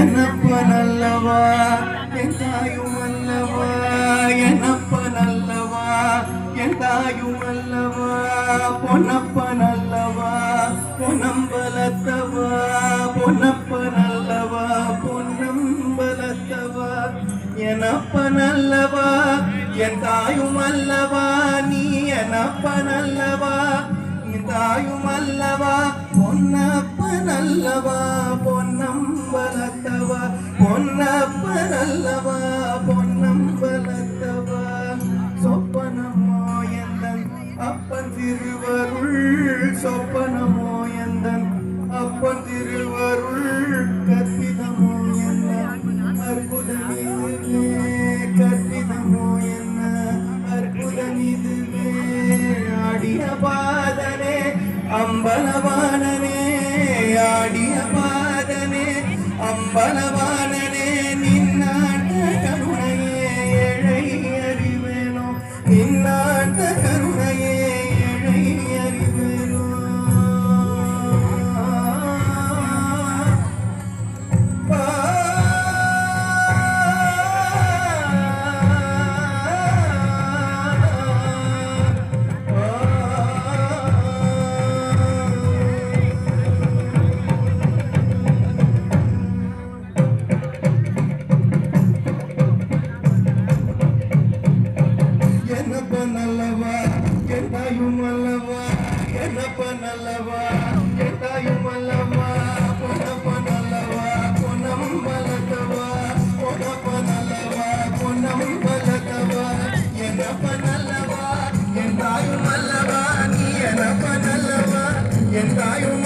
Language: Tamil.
என்னப்பனல்லவா என் தாயும் அல்லவா, என்னப்பனல்லவா என் தாயும் அல்லவா, பொன்னப்பனல்லவா பொன்னம்பலத்தவா, பொன்னப்பனல்லவா பொன்னம்பலத்தவா, எனப்பனல்லவா என் தாயும் அல்லவா, நீ எனப்பனல்லவா என் தாயும் அல்லவா, பொன்னப்பனல்லவா பொன்னம்பலத்தவா, பொன்னப்பனல்லவா பொன்னம்பலத்தவா, சொப்பனமோ எந்தன் அப்பன் திருவருள், சொப்பனமோ எந்தன் அப்பன் திருவருள், கற்பிதமோ என்ன அற்புதமிதுவே, கற்பிதமோ என்ன அற்புதமிதுவே, ஆடிய பாதனே அம்பலவானனே, ஆடிய பாதனே அம்பலவானனே, நின்னாட்ட கருணையே ஏழை அறிவேனோ, நின்னாட்ட கருணையே ஏழை அறிவேனோ. என்னப்பனல்லவா என் தாயும் அல்லவா, என்னப்பனல்லவா என் தாயும் அல்லவா, பொன்னப்பனல்லவா பொன்னம்பலத்தவா, பொன்னப்பனல்லவா பொன்னம்பலத்தவா, என்னப்பனல்லவா என் தாயும் அல்லவா, நீ என்னப்பனல்லவா என் தாயும்